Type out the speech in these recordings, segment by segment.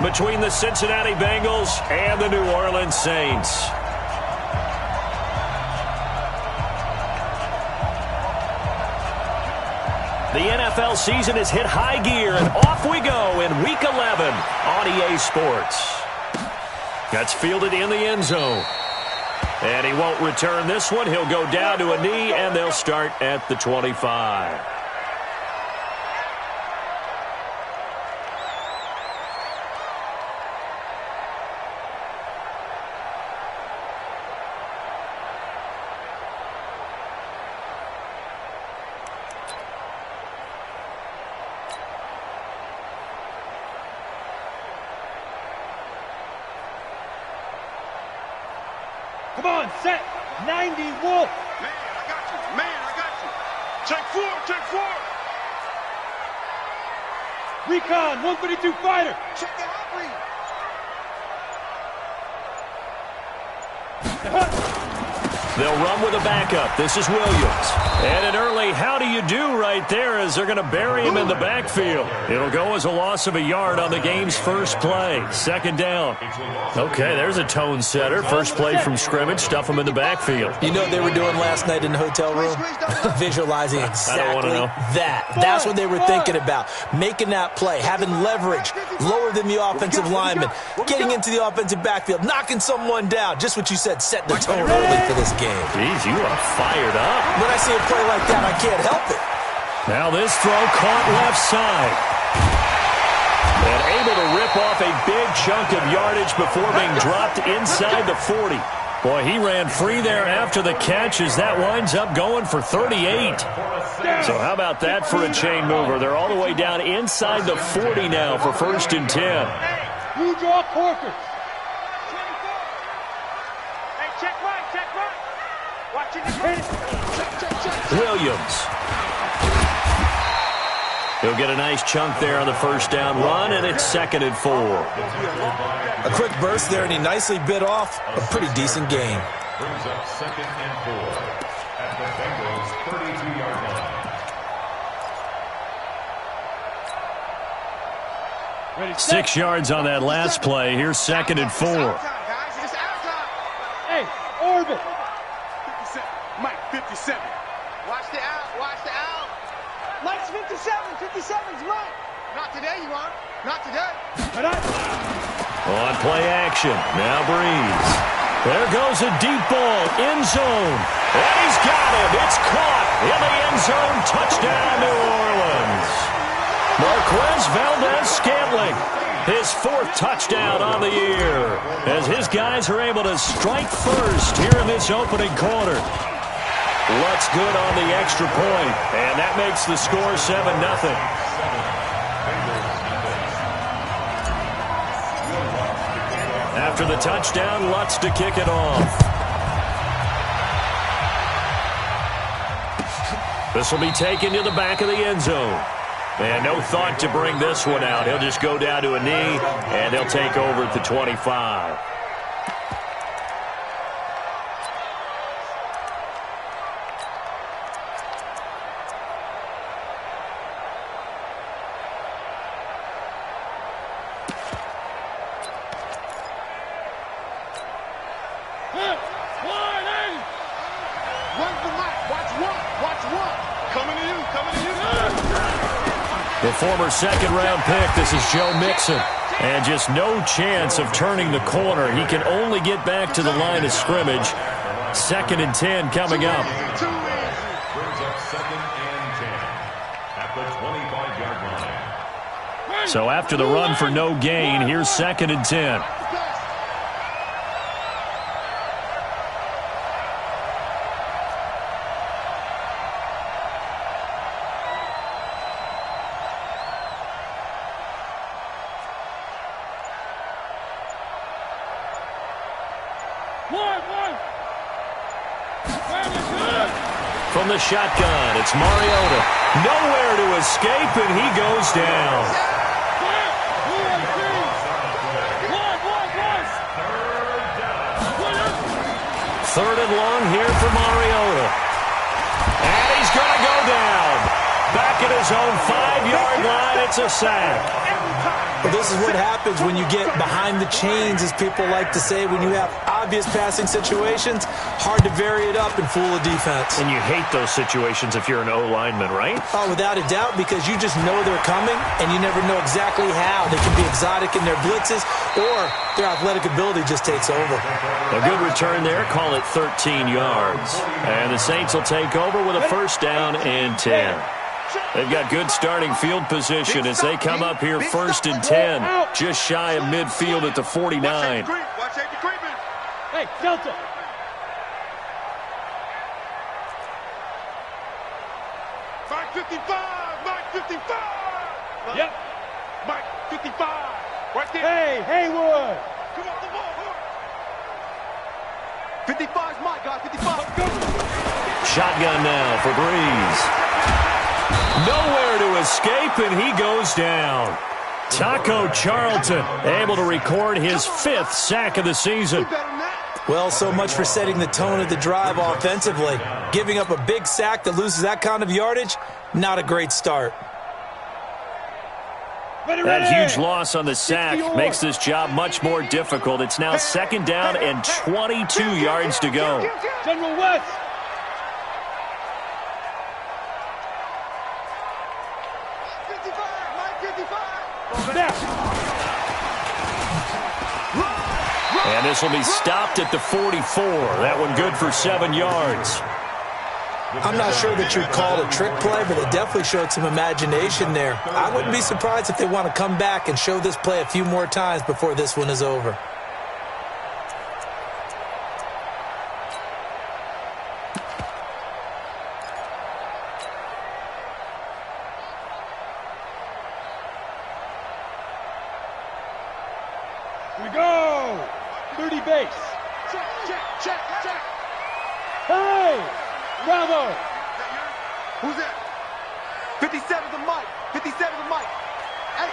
between the Cincinnati Bengals and the New Orleans Saints. The NFL season has hit high gear, and off we go in Week 11 on EA Sports. That's fielded in the end zone. And he won't return this one. He'll go down to a knee, and they'll start at the 25. Come on, set. 90, Wolf. Man, I got you. Man, I got you. Take four, take four. Recon, 132 fighter. Check the hot read. They'll run with a backup. This is Williams. And an early how do you do right there as they're going to bury him in the backfield. It'll go as a loss of a yard on the game's first play. Second down. Okay, there's a tone setter. First play from scrimmage. Stuff him in the backfield. You know what they were doing last night in the hotel room? Visualizing exactly that. That's what they were thinking about. Making that play, having leverage, lower than the offensive lineman, getting into the offensive backfield, knocking someone down. Just what you said, set the tone early for this game. Jeez, you are fired up. When I see a play like that, I can't help it. Now this throw caught left side. And able to rip off a big chunk of yardage before being dropped inside the 40. Boy, he ran free there after the catch as that winds up going for 38. So how about that for a chain mover? They're all the way down inside the 40 now for 1st and 10. Blue draw Corkers. Williams. He'll get a nice chunk there on the first down run, and it's 2nd and 4. A quick burst there, and he nicely bit off a pretty decent gain. Brings up 2nd and 4 at the Bengals' 32-yard line. Ready, 6 yards on that last play. Here's 2nd and 4. Hey, orbit. 57. Mike, 57. Watch the out. Watch the out. Mike's 57. 57's Mike. Not today, you aren't. Not today. On play action. Now Breeze. There goes a deep ball. End zone. And he's got it. It's caught in the end zone. Touchdown, New Orleans. Marquez Valdez-Scantling. His 4th touchdown on the year. As his guys are able to strike first here in this opening quarter. Lutz good on the extra point, and that makes the score 7-0. After the touchdown, Lutz to kick it off. This will be taken to the back of the end zone. And no thought to bring this one out. He'll just go down to a knee, and they'll take over at the 25. The former 2nd-round pick, this is Joe Mixon. And just no chance of turning the corner. He can only get back to the line of scrimmage. 2nd and 10 coming up. Brings up 2nd and 10 at the 25-yard line. So after the run for no gain, here's 2nd and 10. From the shotgun, it's Mariota. Nowhere to escape, and he goes down. Third and long here for Mariota. And he's going to go down. Back at his own 5-yard line, it's a sack. Well, this is what happens when you get behind the chains, as people like to say. When you have obvious passing situations, hard to vary it up and fool a defense. And you hate those situations if you're an O-lineman, right? Oh, without a doubt, because you just know they're coming, and you never know exactly how. They can be exotic in their blitzes, or their athletic ability just takes over. A good return there. Call it 13 yards. And the Saints will take over with a first down and 10. They've got good starting field position as they come up here first and 10. Just shy of midfield at the 49. Hey, Delta. Mike 55! Mike 55! Yep. Mike 55! Right there! Hey, Haywood. Come on, the ball! 55's Mike, guys. 55. Shotgun now for Breeze. Nowhere to escape, and he goes down. Taco Charlton able to record his 5th sack of the season. Well, so much for setting the tone of the drive offensively. Giving up a big sack that loses that kind of yardage, not a great start. That huge loss on the sack makes this job much more difficult. It's now second down and 22 yards to go. General West. And this will be stopped at the 44. That one good for 7 yards. I'm not sure that you'd call it a trick play, but it definitely showed some imagination there. I wouldn't be surprised if they want to come back and show this play a few more times before this one is over. We go. 30 base. Check. Hey, Bravo. Who's that? 57's the Mike. 57's the Mike. Hey,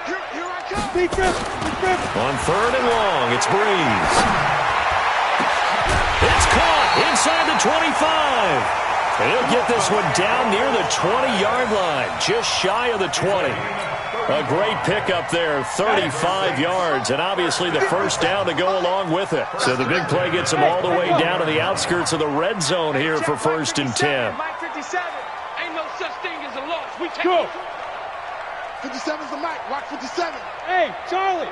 here I come. Big grip. On third and long, it's Breeze. It's caught inside the 25. And he'll get this one down near the 20-yard line, just shy of the 20. A great pickup there, 35 yards, and obviously the first down to go along with it. So the big play gets him all the way down to the outskirts of the red zone here for first and 10. Mike 57. Ain't no such thing as a loss. We take Go. it. 57's the Mike. Watch 57. Hey, Charlie.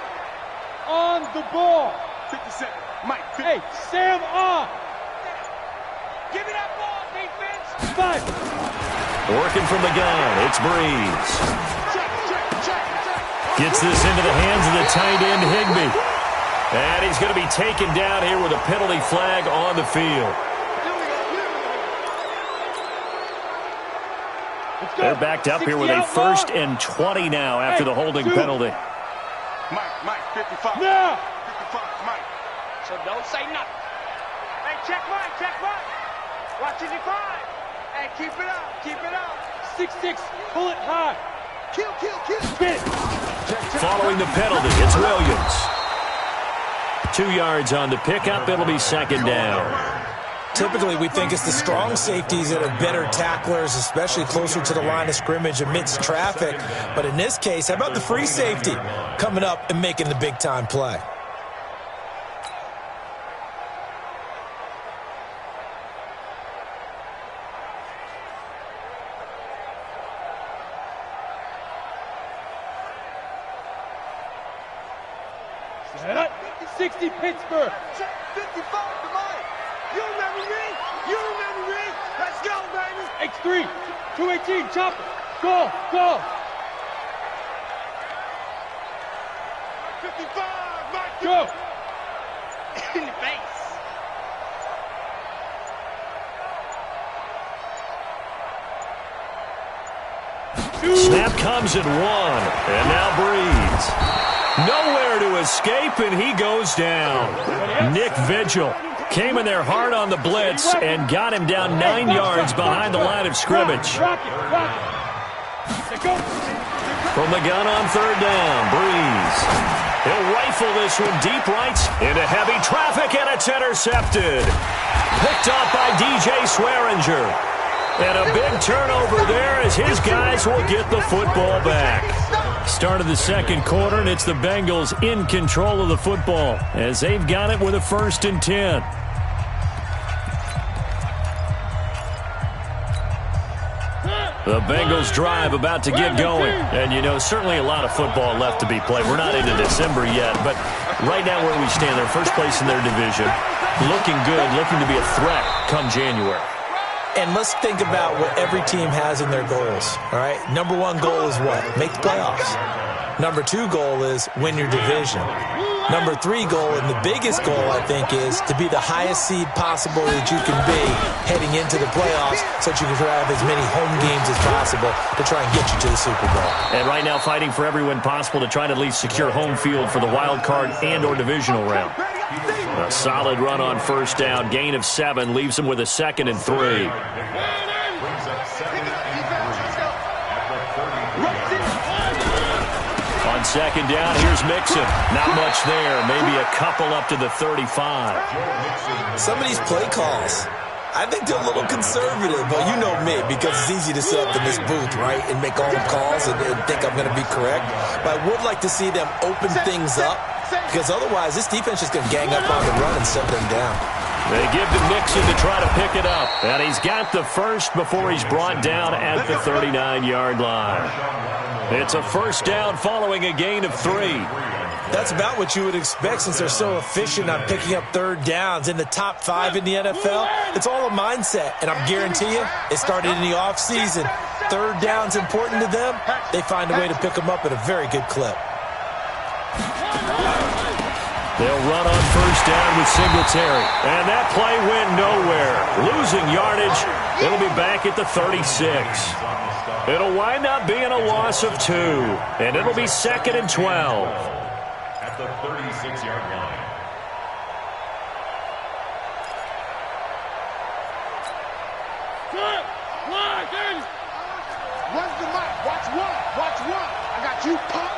On the ball. 57. Mike. Hey, Sam on. Give me that ball, defense. 5. Working from the gun, it's Breeze. Gets this into the hands of the tight end, Higbee. And he's going to be taken down here with a penalty flag on the field. They're backed up here with a first and 20 now after the holding penalty. Mike, 55. Now. 55, Mike. So don't say nothing. Hey, check Mike. Watch 55. Hey, keep it up. 6'6", pull it high. Kill. Spin. Following the penalty, it's Williams. 2 yards on the pickup. It'll be second down. Typically, we think it's the strong safeties that are better tacklers, especially closer to the line of scrimmage amidst traffic. But in this case, how about the free safety coming up and making the big-time play? Set up. 60 Pittsburgh. 55 to Mike. You remember me? Let's go, baby. X3. 218. Chopper. Go. 55, Mike. Go. In the face. Snap comes at 1. And now Breeze. Nowhere to escape, and he goes down. Nick Vigil came in there hard on the blitz and got him down 9 yards behind the line of scrimmage. Rock it. Go. From the gun on third down, Breeze. He'll rifle this one deep right into heavy traffic, and it's intercepted. Picked off by DJ Swearinger. And a big turnover there as his guys will get the football back. Start of the second quarter, and it's the Bengals in control of the football as they've got it with a 1st and 10. The Bengals drive about to get going. And, you know, certainly a lot of football left to be played. We're not into December yet, but right now where we stand, they're first place in their division. Looking good, looking to be a threat come January. And let's think about what every team has in their goals, all right? Number 1 goal is what? Make the playoffs. Number 2 goal is win your division. Number 3 goal, and the biggest goal, I think, is to be the highest seed possible that you can be heading into the playoffs so that you can have as many home games as possible to try and get you to the Super Bowl. And right now fighting for every win possible to try to at least secure home field for the wild card and or divisional round. A solid run on 1st down. Gain of 7 leaves him with a 2nd and 3. On 2nd down, here's Mixon. Not much there. Maybe a couple up to the 35. Some of these play calls, I think they're a little conservative. But you know me, because it's easy to sit up in this booth, right, and make all the calls and think I'm going to be correct. But I would like to see them open things up, because otherwise this defense is going to gang up on the run and shut them down. They give to Mixon to try to pick it up. And he's got the first before he's brought down at the 39-yard line. It's a 1st down following a gain of 3. That's about what you would expect since they're so efficient on picking up 3rd downs in the top 5 in the NFL. It's all a mindset, and I'm guarantee you it started in the offseason. 3rd down's important to them. They find a way to pick them up at a very good clip. They'll run on 1st down with Singletary. And that play went nowhere. Losing yardage. It'll be back at the 36. It'll wind up being a loss of 2. And it'll be 2nd and 12. At the 36-yard line. Where's the mic? Watch 1. Watch 1. I got you, pop.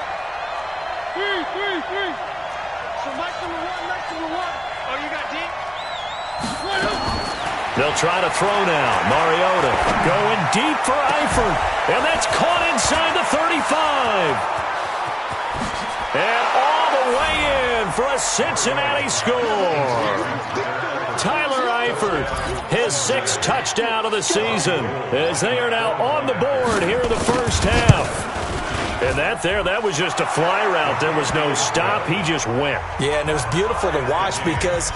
3. So mic number 1. Oh, you got deep? They'll try to throw now. Mariota going deep for Eifert. And that's caught inside the 35. And all the way in for a Cincinnati score. Tyler Eifert, his 6th touchdown of the season, as they are now on the board here in the 1st half. And that was just a fly route. There was no stop. He just went. Yeah, and it was beautiful to watch because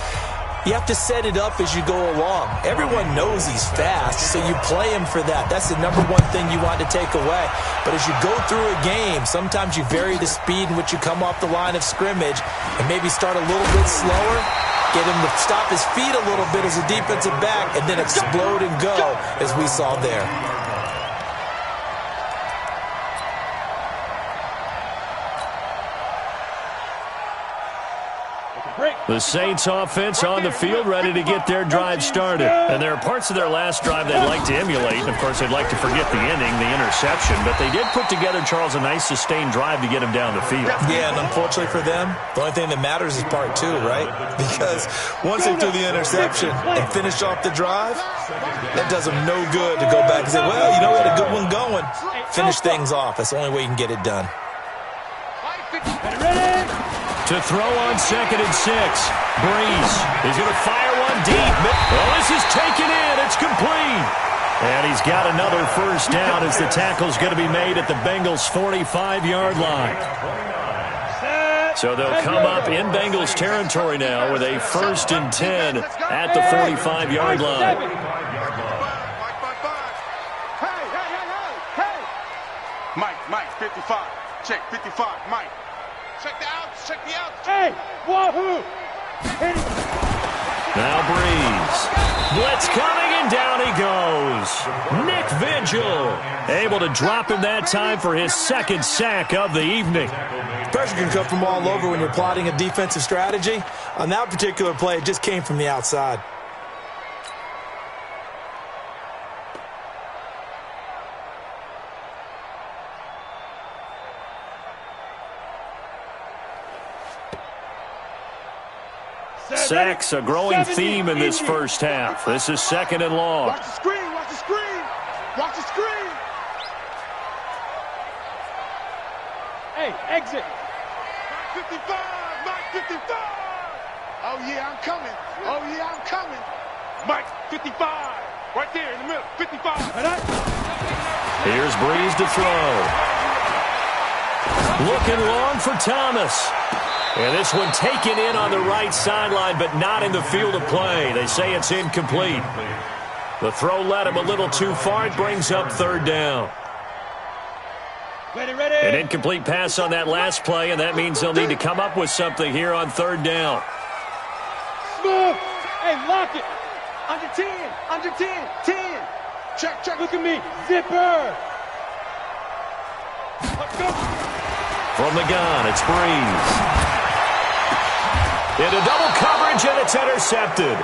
you have to set it up as you go along. Everyone knows he's fast, so you play him for that. That's the number 1 thing you want to take away. But as you go through a game, sometimes you vary the speed in which you come off the line of scrimmage and maybe start a little bit slower, get him to stop his feet a little bit as a defensive back, and then explode and go, as we saw there. The Saints offense on the field, ready to get their drive started. And there are parts of their last drive they'd like to emulate. And, of course, they'd like to forget the inning, the interception. But they did put together, Charles, a nice sustained drive to get him down the field. Yeah, and unfortunately for them, the only thing that matters is part 2, right? Because once they threw the interception and finished off the drive, that does them no good to go back and say, well, you know, we had a good one going. Finish things off. That's the only way you can get it done. To throw on 2nd and 6. Breeze is going to fire one deep. Well, this is taken in. It's complete. And he's got another 1st down as the tackle's going to be made at the Bengals' 45-yard line. So they'll come up in Bengals territory now with a 1st and 10 at the 45-yard line. Mike, 55. Check, 55. Mike. Check the outs. Check the outs. Hey, wahoo! Now Breeze. Blitz coming, and down he goes. Nick Vigil able to drop him that time for his 2nd sack of the evening. Pressure can come from all over when you're plotting a defensive strategy. On that particular play, it just came from the outside. Sacks, a growing theme in this 1st half. This is 2nd and long. Watch the screen. Watch the screen. Watch the screen. Hey, exit. Mike 55, Mike 55. Oh, yeah, I'm coming. Oh, yeah, I'm coming. Mike 55, right there in the middle, 55. Here's Breeze to throw. Looking long for Thomas. And this one taken in on the right sideline, but not in the field of play. They say it's incomplete. The throw led him a little too far. It brings up third down. Ready, ready. An incomplete pass on that last play, and that means they'll need to come up with something here on third down. Smooth. Hey, lock it. Under 10, under 10, 10. Check, check. Look at me. Zipper. Let's go. From the gun, it's Breeze. Into double coverage, and it's intercepted.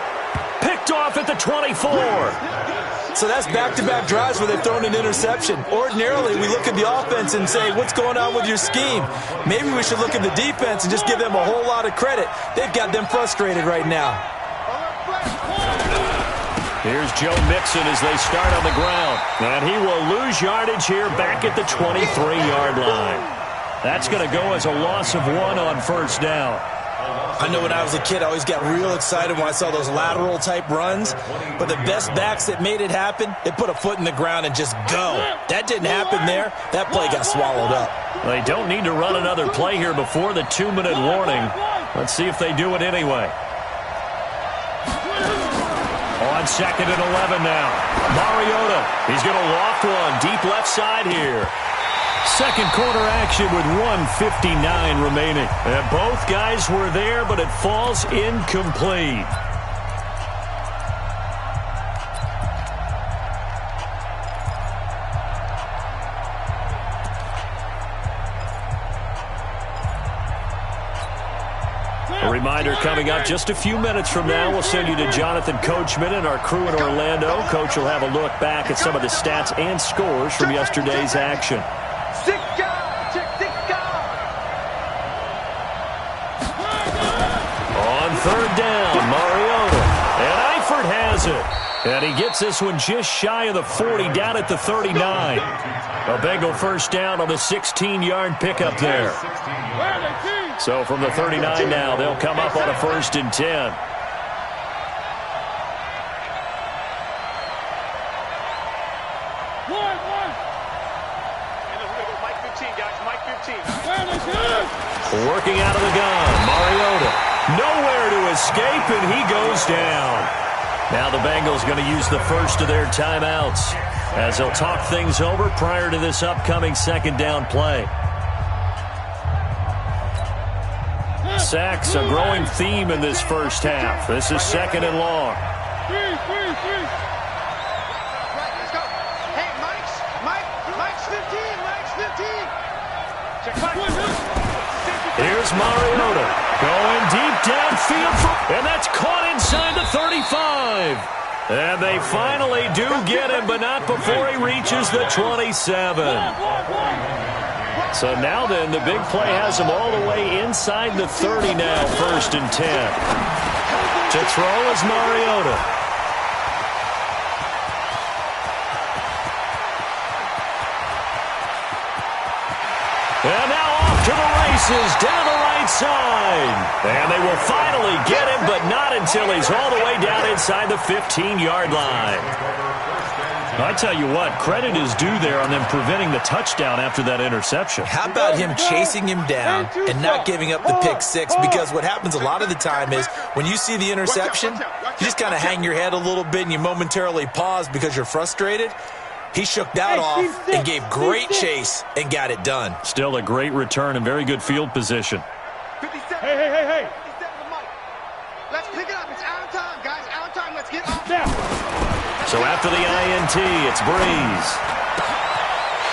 Picked off at the 24. So that's back-to-back drives where they've thrown an interception. Ordinarily, we look at the offense and say, what's going on with your scheme? Maybe we should look at the defense and just give them a whole lot of credit. They've got them frustrated right now. Here's Joe Mixon as they start on the ground. And he will lose yardage here back at the 23-yard line. That's going to go as a loss of 1 on first down. I know when I was a kid, I always got real excited when I saw those lateral-type runs. But the best backs that made it happen, they put a foot in the ground and just go. That didn't happen there. That play got swallowed up. They don't need to run another play here before the 2-minute warning. Let's see if they do it anyway. On 2nd and 11 now. Mariota, he's going to loft one deep left side here. Second quarter action with 1:59 remaining. And both guys were there, but it falls incomplete. A reminder coming up just a few minutes from now. We'll send you to Jonathan Coachman and our crew in Orlando. Coach will have a look back at some of the stats and scores from yesterday's action. On third down, Mariota. And Eifert has it. And he gets this one just shy of the 40, down at the 39. A Bengal first down on the 16-yard pickup there. So from the 39 now, they'll come up on a 1st and 10. Working out of the gun, Mariota. Nowhere to escape, and he goes down. Now the Bengals going to use the first of their timeouts as they'll talk things over prior to this upcoming second down play. Sacks, a growing theme in this first half. This is 2nd and long. Let's go. Hey, Mike's 15, Mike's 15. Check Mike. Here's Mariota going deep downfield, and that's caught inside the 35. And they finally do get him, but not before he reaches the 27. So now then, the big play has him all the way inside the 30 now, 1st and 10. To throw is Mariota. And now off to the races, down the right side. And they will finally get him, but not until he's all the way down inside the 15-yard line. I tell you what, credit is due there on them preventing the touchdown after that interception. How about him chasing him down and not giving up the pick six? Because what happens a lot of the time is when you see the interception, you just kind of hang your head a little bit and you momentarily pause because you're frustrated. He shook that off and gave great chase and got it done. Still a great return and very good field position. 57. Hey. 57 to Mike. Let's pick it up. It's out of time, guys. Out of time. Let's get off. Now. So after the INT, it's Breeze.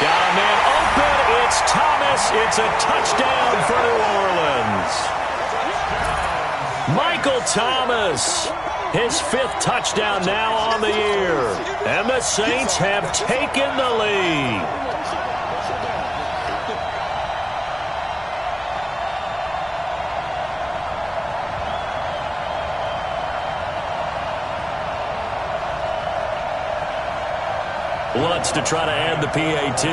Got a man open. It's Thomas. It's a touchdown for New Orleans. Michael Thomas. His 5th touchdown now on the year. And the Saints have taken the lead. Lutz to try to add the PAT.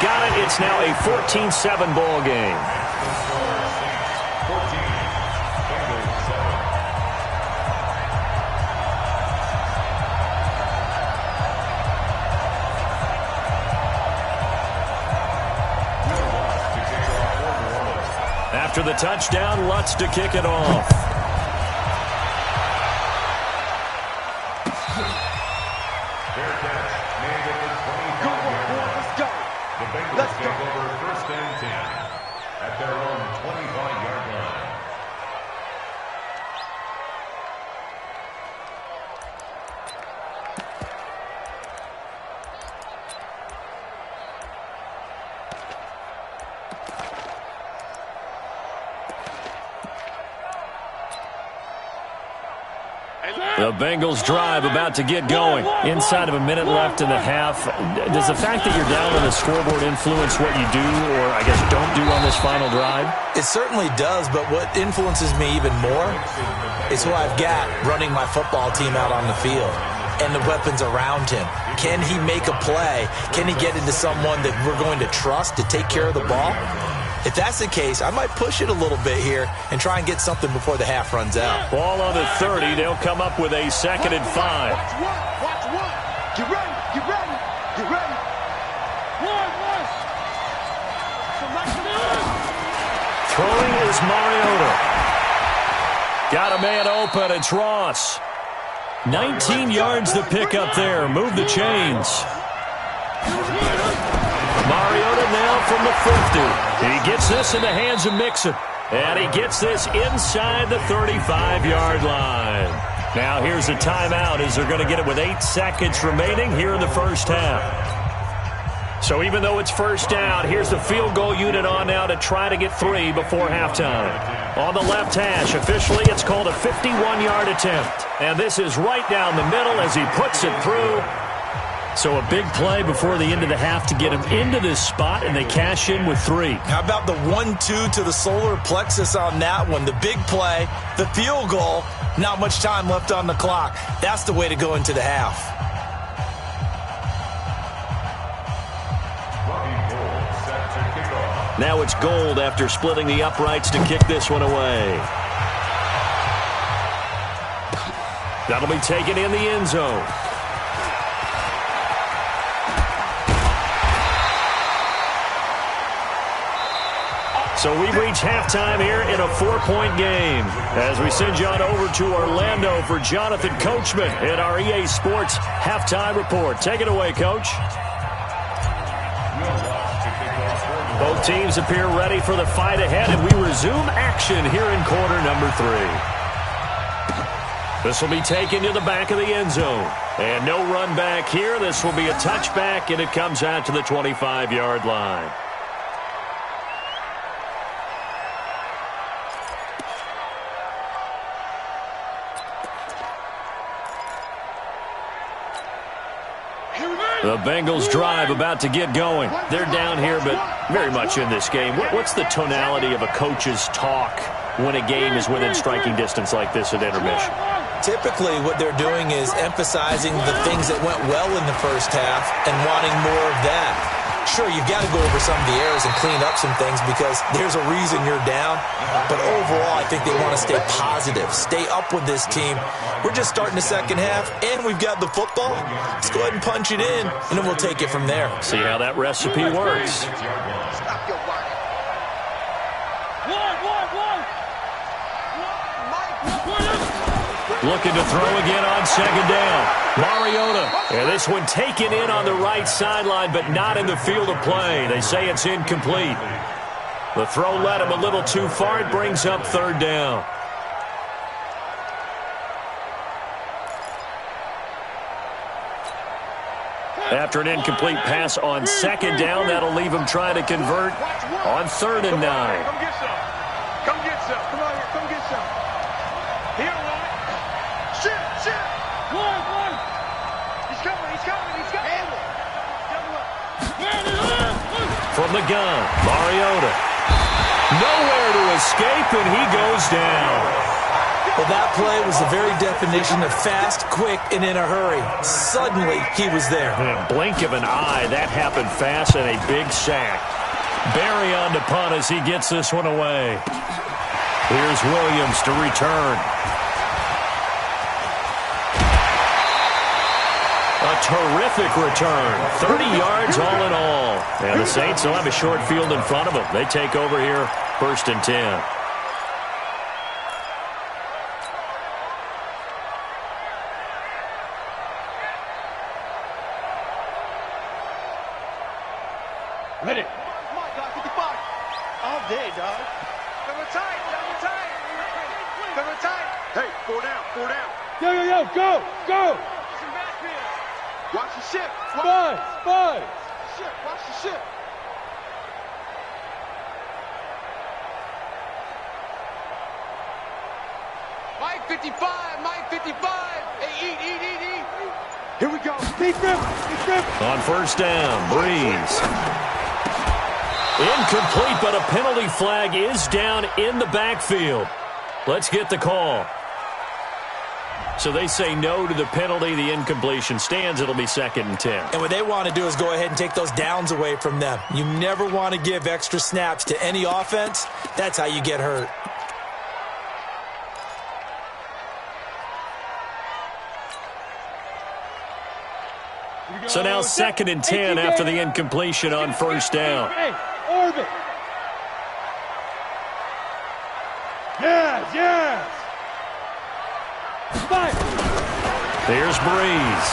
got it. It's now a 14-7 ball game. After the touchdown, Lutz to kick it off. Fair catch. Made at the 25-yard line. Let's go. The Bengals take over 1st and 10 at their own 25-yard line. The Bengals drive about to get going. Inside of a minute left in the half. Does the fact that you're down on the scoreboard influence what you do or, I guess, don't do on this final drive? It certainly does, but what influences me even more is who I've got running my football team out on the field and the weapons around him. Can he make a play? Can he get into someone that we're going to trust to take care of the ball? If that's the case, I might push it a little bit here and try and get something before the half runs out. Ball on the 30. They'll come up with a 2nd and 5. Watch one. Get ready. Get ready. Get ready. One. Throwing is Mariota. Got a man open. It's Ross. 19 yards to pick up there. Move the chains. Mariota now from the 50. He gets this in the hands of Mixon. And he gets this inside the 35-yard line. Now here's a timeout as they're going to get it with 8 seconds remaining here in the first half. So even though it's first down, here's the field goal unit on now to try to get 3 before halftime. On the left hash, officially it's called a 51-yard attempt. And this is right down the middle as he puts it through. So a big play before the end of the half to get him into this spot, and they cash in with 3. How about the 1-2 to the solar plexus on that one? The big play, the field goal, not much time left on the clock. That's the way to go into the half. Now it's Gold after splitting the uprights to kick this one away. That'll be taken in the end zone. So we reach halftime here in a 4-point game as we send you on over to Orlando for Jonathan Coachman in our EA Sports Halftime Report. Take it away, Coach. Both teams appear ready for the fight ahead, and we resume action here in quarter number 3. This will be taken to the back of the end zone. And no run back here. This will be a touchback, and it comes out to the 25-yard line. The Bengals drive about to get going. They're down here, but very much in this game. What's the tonality of a coach's talk when a game is within striking distance like this at intermission? Typically, what they're doing is emphasizing the things that went well in the first half and wanting more of that. Sure, you've got to go over some of the errors and clean up some things because there's a reason you're down. But overall, I think they want to stay positive, stay up with this team. We're just starting the second half, and we've got the football. Let's go ahead and punch it in, and then we'll take it from there. See how that recipe works. Stop your whining. Looking to throw again on second down. Mariota. And this one taken in on the right sideline, but not in the field of play. They say it's incomplete. The throw led him a little too far. It brings up third down. After an incomplete pass on second down, that'll leave him trying to convert on 3rd and 9. Come get some. Come get some. Come on here. Come get some. Here, one. Shit. One. He's coming. From the gun, Mariota. Nowhere to escape, and he goes down. Well, that play was the very definition of fast, quick, and in a hurry. Suddenly, he was there. In a blink of an eye, that happened fast and a big sack. Barry on to punt as he gets this one away. Here's Williams to return. A terrific return. 30 yards all in all. And the Saints will have a short field in front of them. They take over here, 1st and 10. Ready. My God, 55. All day, dog. Double tight, double tight. Double tight. Hey, 4 down, 4 down. Yo, yo, yo, go, go. Some backfield. Watch the ship. Five. Ship, watch the ship. Mike 55, Mike 55. Hey, eat. Here we go. Deep grip. On 1st down, Breeze. Incomplete, but a penalty flag is down in the backfield. Let's get the call. So they say no to the penalty. The incompletion stands. It'll be 2nd and 10. And what they want to do is go ahead and take those downs away from them. You never want to give extra snaps to any offense. That's how you get hurt. So now 2nd and 10 after the incompletion on 1st down. Hey, orbit. Yes. Five. Here's Breeze.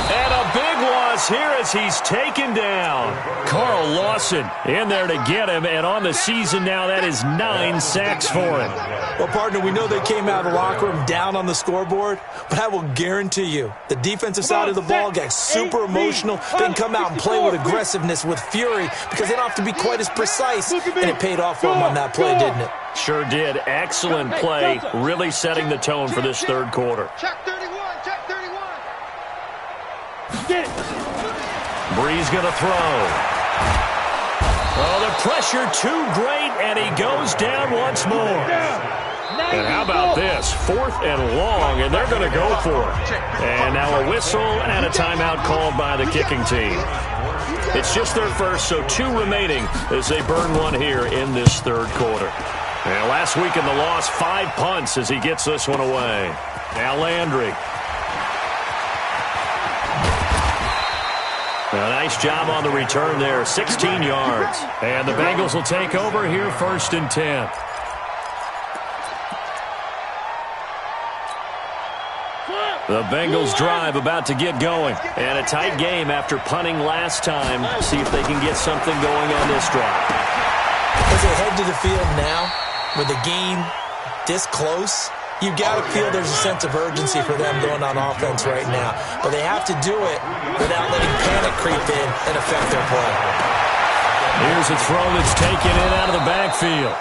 And a big loss here as he's taken down. Carl Lawson in there to get him, and on the season now, that is 9 sacks for him. Well, partner, we know they came out of the locker room down on the scoreboard, but I will guarantee you the defensive side of the ball got super emotional. They can come out and play with aggressiveness, with fury, because they don't have to be quite as precise, and it paid off for them on that play, didn't it? Sure did. Excellent play, really setting the tone for this 3rd quarter. Check 31, check 31. Get it. Breeze going to throw. Oh, the pressure too great, and he goes down once more. And how about this? 4th and long, and they're going to go for it. And now a whistle and a timeout called by the kicking team. It's just their first, so 2 remaining as they burn one here in this 3rd quarter. And last week in the loss, 5 punts as he gets this one away. Now Landry. A nice job on the return there, 16 yards. And the Bengals will take over here, 1st and 10. The Bengals drive about to get going. And a tight game after punting last time. See if they can get something going on this drive. As they head to the field now, with the game this close, you got to feel there's a sense of urgency for them going on offense right now. But they have to do it without letting panic creep in and affect their play. Here's a throw that's taken in out of the backfield.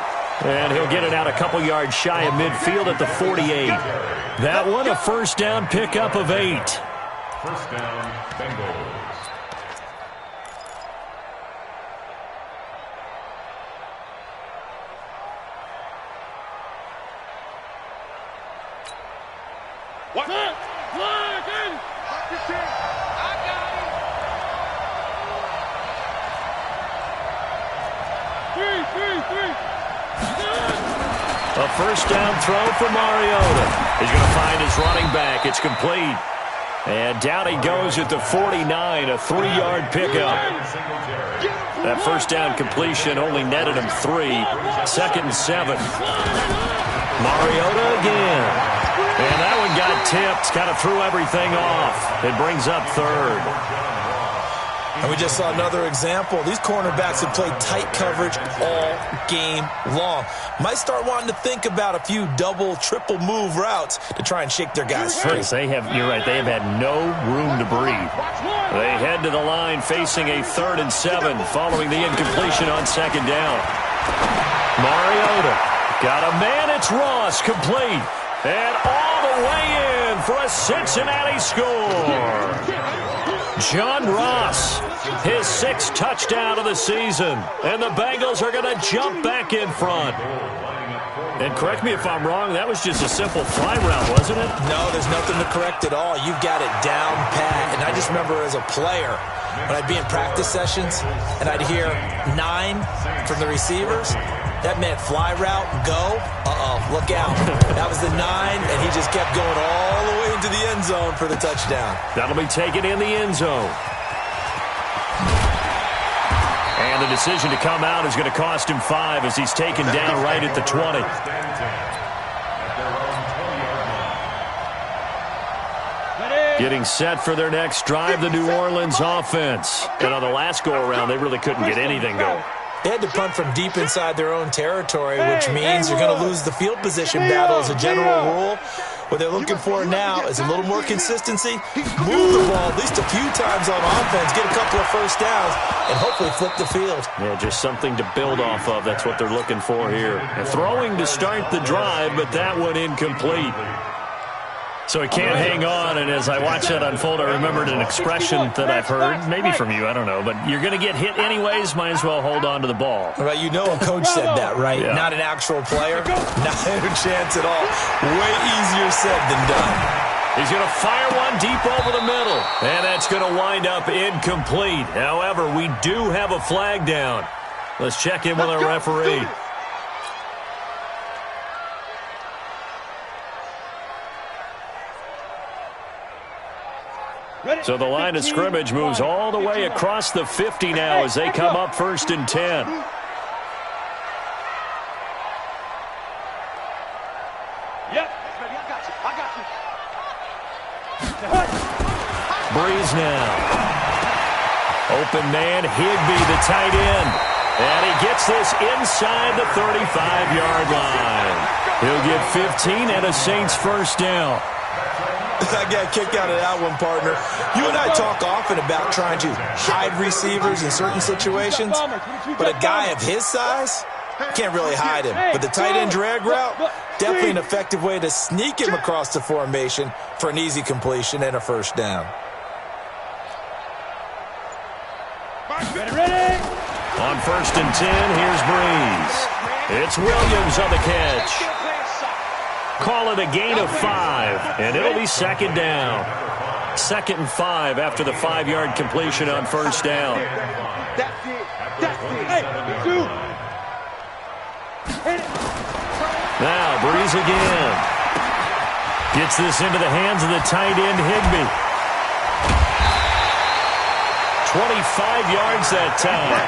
And he'll get it out a couple yards shy of midfield at the 48. That one, a 1st down pickup of 8. 1st down, Bengals. What? I got Three. A 1st down throw for Mariota. He's going to find his running back. It's complete. And down he goes at the 49, a 3-yard pickup. That 1st down completion only netted him 3. 2nd and 7. Mariota again. And that one got tipped, kind of threw everything off. It brings up 3rd. And we just saw another example. These cornerbacks have played tight coverage all game long. Might start wanting to think about a few double, triple move routes to try and shake their guys free. You're right, they have had no room to breathe. They head to the line facing a 3rd and 7 following the incompletion on 2nd down. Mariota got a man, it's Ross, complete. And all the way in for a Cincinnati score. John Ross, his 6th touchdown of the season. And the Bengals are going to jump back in front. And correct me if I'm wrong, that was just a simple fly route, wasn't it? No, there's nothing to correct at all. You've got it down pat. And I just remember as a player, when I'd be in practice sessions and I'd hear 9 from the receivers, that meant fly route, go, look out. That was the 9, and he just kept going all the way into the end zone for the touchdown. That'll be taken in the end zone. And the decision to come out is going to cost him 5 as he's taken down right at the 20. Getting set for their next drive, the New Orleans offense. And on the last go-around, they really couldn't get anything going. They had to punt from deep inside their own territory, which means you're going to lose the field position battle as a general rule. What they're looking for now is a little more consistency, move the ball at least a few times on offense, get a couple of first downs, and hopefully flip the field. Yeah, just something to build off of. That's what they're looking for here. And throwing to start the drive, but that one incomplete. So he can't hang on, and as I watch that unfold, I remembered an expression that I've heard, maybe from you, I don't know, but you're going to get hit anyways, might as well hold on to the ball. Right, you know a coach said that, right? Yeah. Not an actual player. Not a chance at all. Way easier said than done. He's going to fire one deep over the middle, and that's going to wind up incomplete. However, we do have a flag down. Let's check in with our referee. So the line of scrimmage moves all the way across the 50 now as they come up 1st and 10. Yep. I got you. Breeze now. Open man, Higbee, the tight end. And he gets this inside the 35-yard line. He'll get 15 and a Saints first down. I got a kick out of that one, partner. You and I talk often about trying to hide receivers in certain situations, but a guy of his size can't really hide him. But the tight end drag route, definitely an effective way to sneak him across the formation for an easy completion and a first down. Ready? On 1st and 10, here's Breeze. It's Williams on the catch. Call it a gain of 5, and it'll be 2nd down. 2nd and 5 after the 5-yard completion on 1st down. That's it. Hey, shoot. Now, Breeze again. Gets this into the hands of the tight end, Higbee. 25 yards that time.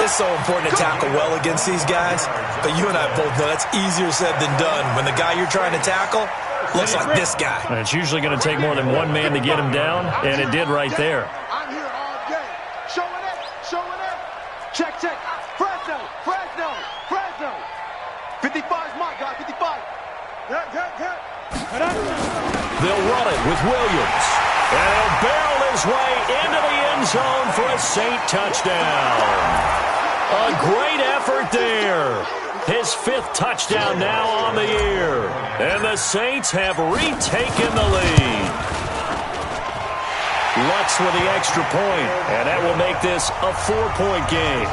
It's so important to tackle well against these guys, but you and I both know that's easier said than done when the guy you're trying to tackle looks like this guy. And it's usually going to take more than one man to get him down, and it did right there. I'm here all day. Show it up. Check. Fresno. 55's my guy, 55. They'll run it with Williams. And he'll barrel his way into the end zone for a Saint touchdown. A great effort there. His 5th touchdown now on the year. And the Saints have retaken the lead. Lutz with the extra point, and that will make this a 4-point game.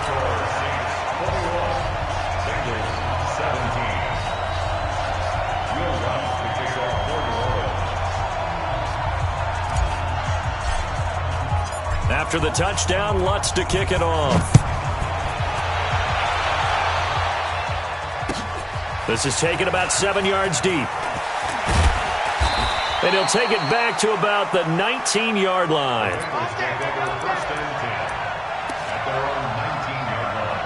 After the touchdown, Lutz to kick it off. This is taken about 7 yards deep. And he'll take it back to about the 19-yard line. At their own 19-yard line.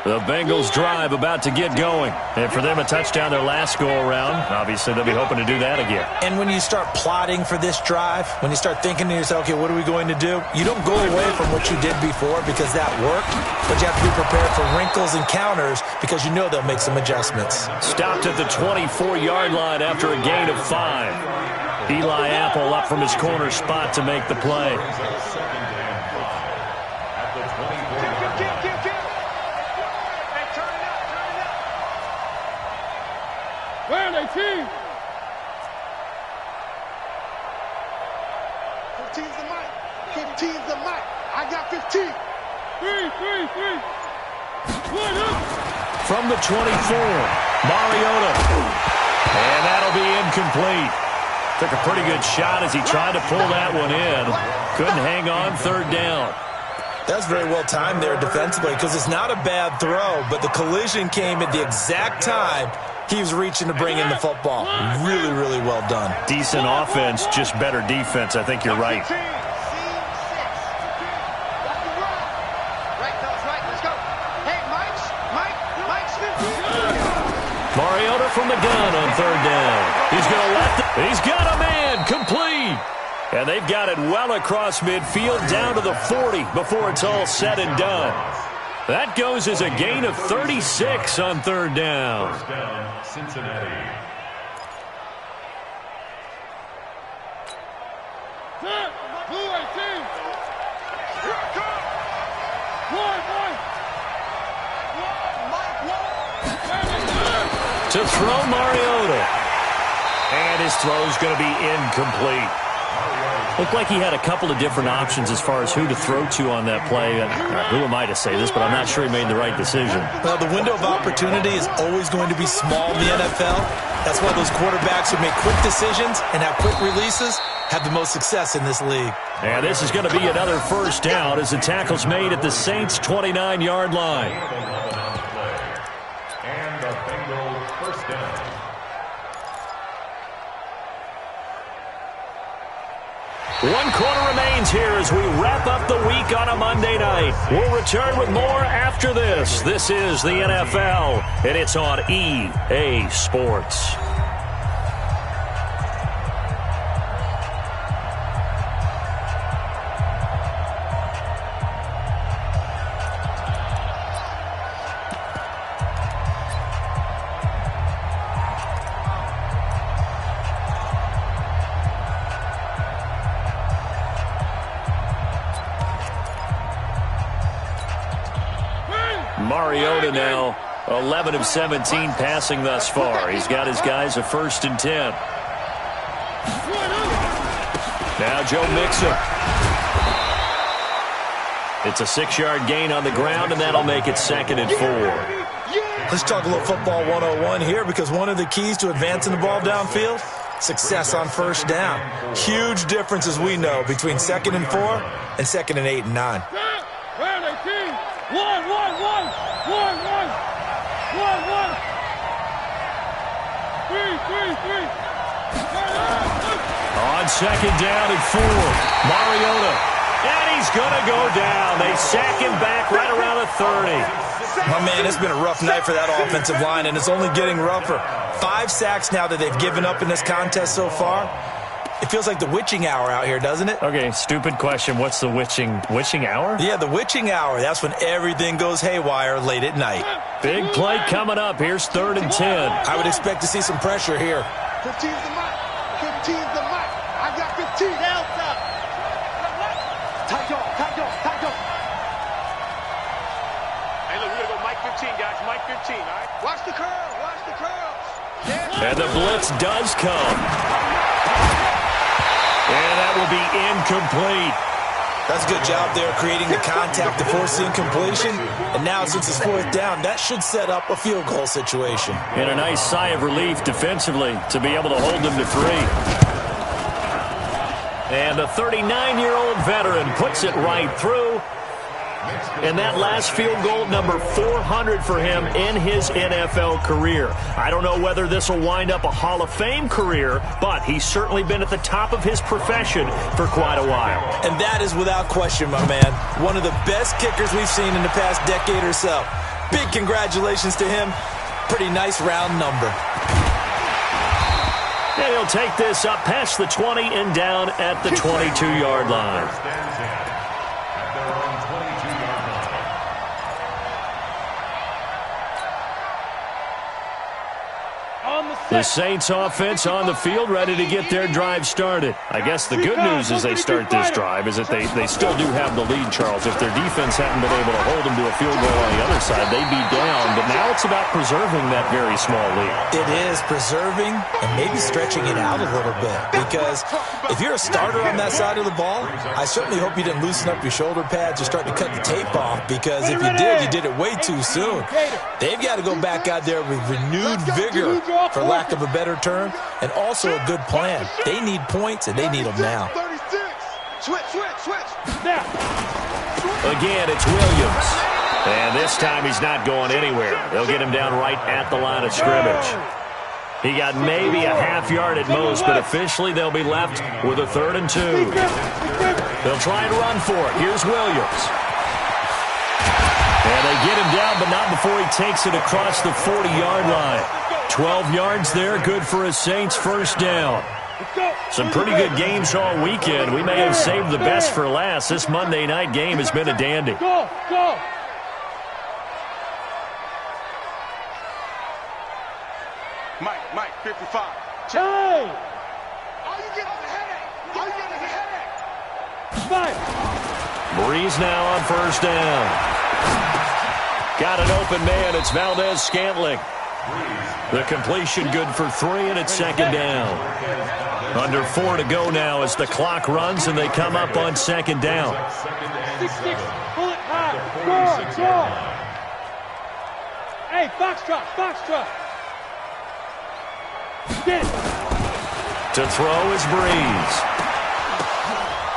The Bengals drive about to get going. And for them, a touchdown their last go-around. Obviously, they'll be hoping to do that again. And when you start plotting for this drive, when you start thinking to yourself, okay, what are we going to do? You don't go away from what you did before because that worked, but you have to be prepared for wrinkles and counters because you know they'll make some adjustments. Stopped at the 24-yard line after a gain of 5. Eli Apple up from his corner spot to make the play. Where are they, team? 15's the mic. 15's the mic. I got 15. Three. From the 24, Mariota. And that'll be incomplete. Took a pretty good shot as he tried to pull that one in. Couldn't hang on third down. That's very well timed there defensively because it's not a bad throw, but the collision came at the exact time he was reaching to bring in the football. Really, really well done. Decent offense, just better defense. I think you're right. Mariota from the gun on third down. He's going to let he's got a man complete. And they've got it well across midfield down to the 40 before it's all said and done. That goes as a gain of 36 on third down. First down, Cincinnati. Blue 18. To throw Mariota. And his throw's going to be incomplete. Looked like he had a couple of different options as far as who to throw to on that play. Who am I to say this, but I'm not sure he made the right decision. Well, the window of opportunity is always going to be small in the NFL. That's why those quarterbacks who make quick decisions and have quick releases have the most success in this league. And this is going to be another first down as the tackle's made at the Saints' 29-yard line. And the Bengals first down. One quarter remains here as we wrap up the week on a Monday night. We'll return with more after this. This is the NFL, and it's on EA Sports. Mariota now 11 of 17 passing thus far. He's got his guys a 1st and 10. Now Joe Mixon. It's a 6-yard gain on the ground, and that'll make it 2nd and 4. Let's talk a little football 101 here because one of the keys to advancing the ball downfield, success on first down. Huge difference, as we know, between 2nd and 4 and 2nd and 8 and 9. One. Three. On 2nd down and 4, Mariota. And he's going to go down. They sack him back right around the 30. Oh, man, it's been a rough night for that offensive line, and it's only getting rougher. 5 sacks now that they've given up in this contest so far. It feels like the witching hour out here, doesn't it? Okay, stupid question. What's the witching hour? Yeah, the witching hour. That's when everything goes haywire late at night. Big play coming up. Here's 3rd and 10. I would expect to see some pressure here. 15's the mic. 15's the mic. I got 15. Delta. Tight on. Hey, look, we're going to go Mike 15, guys. Mike 15, all right? Watch the curl. Yeah. And the blitz does come. And that will be incomplete. That's a good job there creating the contact to force the incompletion. And now since it's 4th down, that should set up a field goal situation. And a nice sigh of relief defensively to be able to hold them to 3. And a 39-year-old veteran puts it right through. And that last field goal, number 400 for him in his NFL career. I don't know whether this will wind up a Hall of Fame career, but he's certainly been at the top of his profession for quite a while. And that is without question, my man. One of the best kickers we've seen in the past decade or so. Big congratulations to him. Pretty nice round number. And he'll take this up past the 20 and down at the 22-yard line. On The Saints offense on the field, ready to get their drive started. I guess the good news as they start this drive is that they still do have the lead, Charles. If their defense hadn't been able to hold them to a field goal on the other side, they'd be down. But now it's about preserving that very small lead. It is preserving and maybe stretching it out a little bit. Because if you're a starter on that side of the ball, I certainly hope you didn't loosen up your shoulder pads or start to cut the tape off. Because if you did it way too soon. They've got to go back out there with renewed vigor, for lack of a better term, and also a good plan. They need points, and they need them now. Again, it's Williams. And this time he's not going anywhere. They'll get him down right at the line of scrimmage. He got maybe a half yard at most, but officially they'll be left with a 3rd and 2. They'll try and run for it. Here's Williams. And they get him down, but not before he takes it across the 40-yard line. 12 yards there, good for a Saints first down. Some pretty good games all weekend. We may have saved the best for last. This Monday night game has been a dandy. Go, go. Mike, 55. Hey! All you get is a headache. All you get is a headache. Five. Breeze now on first down. Got an open man. It's Valdez-Scantling. The completion good for 3, and it's 2nd down. Under 4 to go now as the clock runs, and they come up on 2nd down. 6-6. Pull it high. Guard. Hey, Foxtrot. Get it. To throw is Breeze.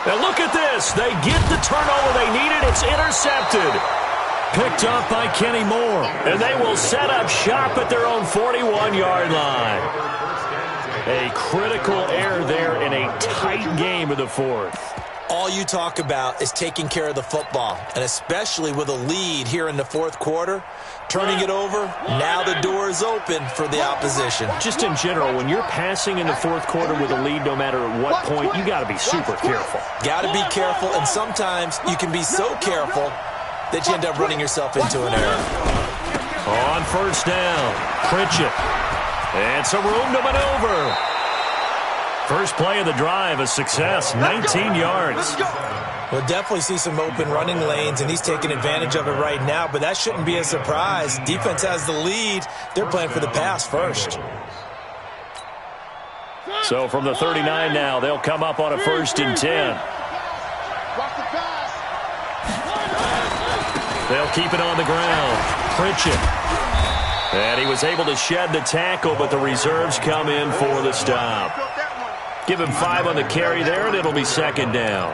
Now look at this. They get the turnover they needed. It's intercepted. Picked up by Kenny Moore. And they will set up shop at their own 41-yard line. A critical error there in a tight game of the 4th. All you talk about is taking care of the football, and especially with a lead here in the 4th quarter. Turning it over, now the door is open for the opposition. Just in general, when you're passing in the 4th quarter with a lead, no matter at what point, you got to be super careful. Got to be careful, and sometimes you can be so careful that you end up running yourself into an error. On first down, Pritchett. And some room to maneuver. First play of the drive, a success, 19 yards. We'll definitely see some open running lanes, and he's taking advantage of it right now, but that shouldn't be a surprise. Defense has the lead. They're playing for the pass first. So from the 39 now, they'll come up on a 1st and 10. They'll keep it on the ground. Pritchett. And he was able to shed the tackle, but the reserves come in for the stop. Give him 5 on the carry there, and it'll be 2nd down.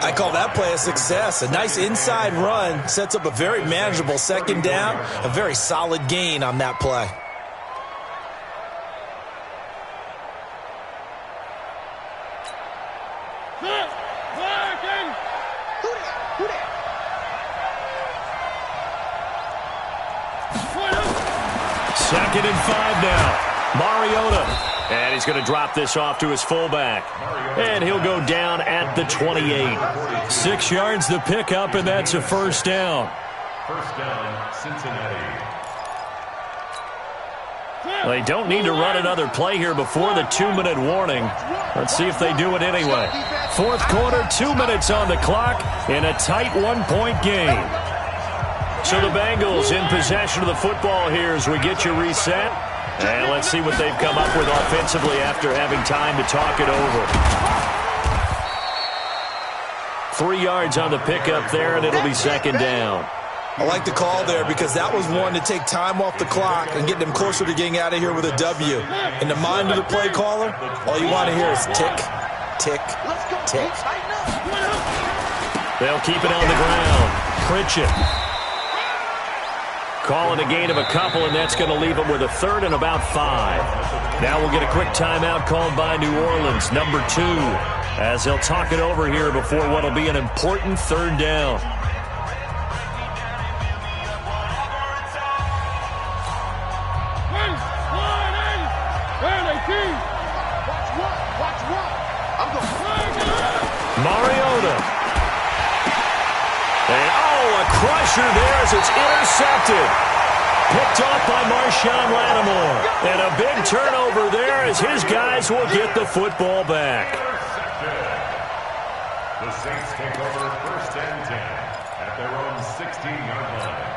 I call that play a success. A nice inside run sets up a very manageable 2nd down. A very solid gain on that play. Second and 5 now. Mariota. And he's going to drop this off to his fullback. And he'll go down at the 28. 6 yards the pickup, and that's a 1st down. First down, Cincinnati. They don't need to run another play here before the 2-minute warning. Let's see if they do it anyway. 4th quarter, 2 minutes on the clock in a tight 1-point game. So the Bengals in possession of the football here as we get you reset. And let's see what they've come up with offensively after having time to talk it over. 3 yards on the pickup there, and it'll be 2nd down. I like the call there because that was one to take time off the clock and get them closer to getting out of here with a W. In the mind of the play caller, all you want to hear is tick, tick, tick. They'll keep it on the ground. Pritchett. Calling a gain of a couple, and that's going to leave them with a 3rd and about 5. Now we'll get a quick timeout called by New Orleans, number 2, as they'll talk it over here before what will be an important 3rd down. Mariota. And, a crusher there as it's intercepted. picked off by Marshawn Lattimore. And a big turnover there as his guys will get the football back. The Saints take over 1st and 10 at their own 16-yard line.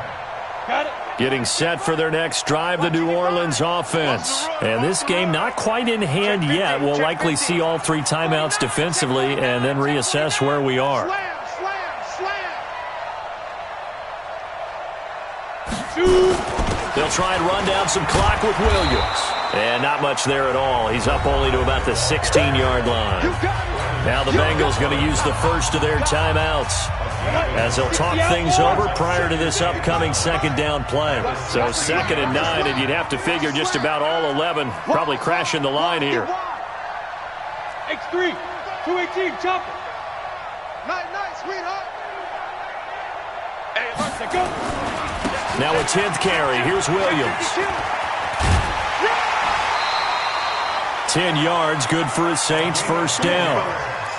Got it. Getting set for their next drive, the New Orleans offense. And this game not quite in hand yet. We'll likely see all 3 timeouts defensively and then reassess where we are. They'll try and run down some clock with Williams. And not much there at all. He's up only to about the 16-yard line. Now the Bengals going to use the first of their timeouts as they'll talk things over prior to this upcoming second down play. So 2nd and 9, and you'd have to figure just about all 11 probably crashing the line here. X3, 218, chop it. Night, sweetheart. Hey, let's go. Now a 10th carry. Here's Williams. 10 yards, good for his Saints, first down.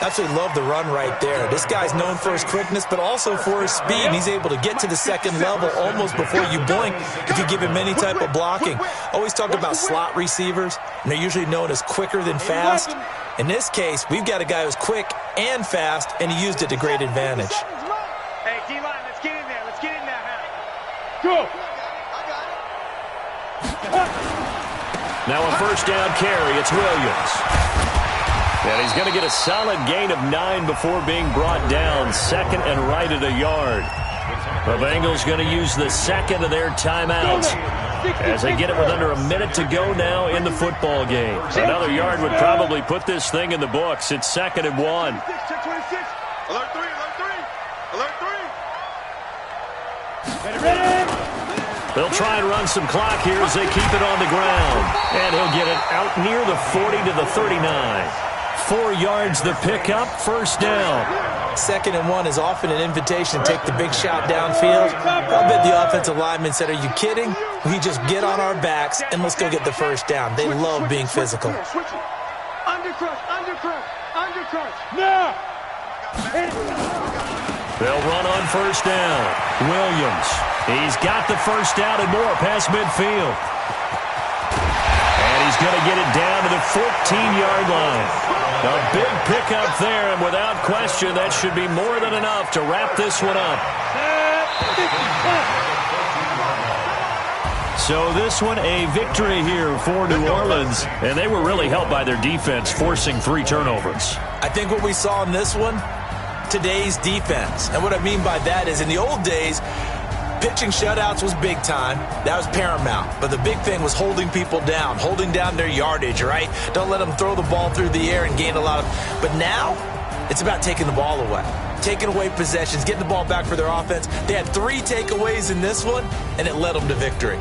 Absolutely love the run right there. This guy's known for his quickness, but also for his speed. And he's able to get to the second level almost before you blink if you give him any type of blocking. Always talk about slot receivers, and they're usually known as quicker than fast. In this case, we've got a guy who's quick and fast, and he used it to great advantage. Hey, D-line, let's get in there. Let's get in there, huh? Go. Now a first down carry. It's Williams. And he's going to get a solid gain of 9 before being brought down. 2nd and right at a yard. The Bengals going to use the second of their timeouts as they get it with under a minute to go now in the football game. Another yard would probably put this thing in the books. It's 2nd and 1. Alert 3, alert 3. Ready. They'll try and run some clock here as they keep it on the ground. And he'll get it out near the 40 to the 39. 4 yards the pickup, first down. 2nd and 1 is often an invitation to take the big shot downfield. I bet the offensive lineman said, are you kidding? We just get on our backs and let's go get the first down. They love being physical. Undercrush. Now. They'll run on first down. Williams. He's got the first down and more past midfield. And he's going to get it down to the 14-yard line. A big pickup there, and without question, that should be more than enough to wrap this one up. So this one, a victory here for New Orleans, and they were really helped by their defense, forcing 3 turnovers. I think what we saw in this one, today's defense. And what I mean by that is in the old days, pitching shutouts was big time. That was paramount. But the big thing was holding people down, holding down their yardage, right? Don't let them throw the ball through the air and gain a lot of... But now, it's about taking the ball away. Taking away possessions, getting the ball back for their offense. They had 3 takeaways in this one, and it led them to victory.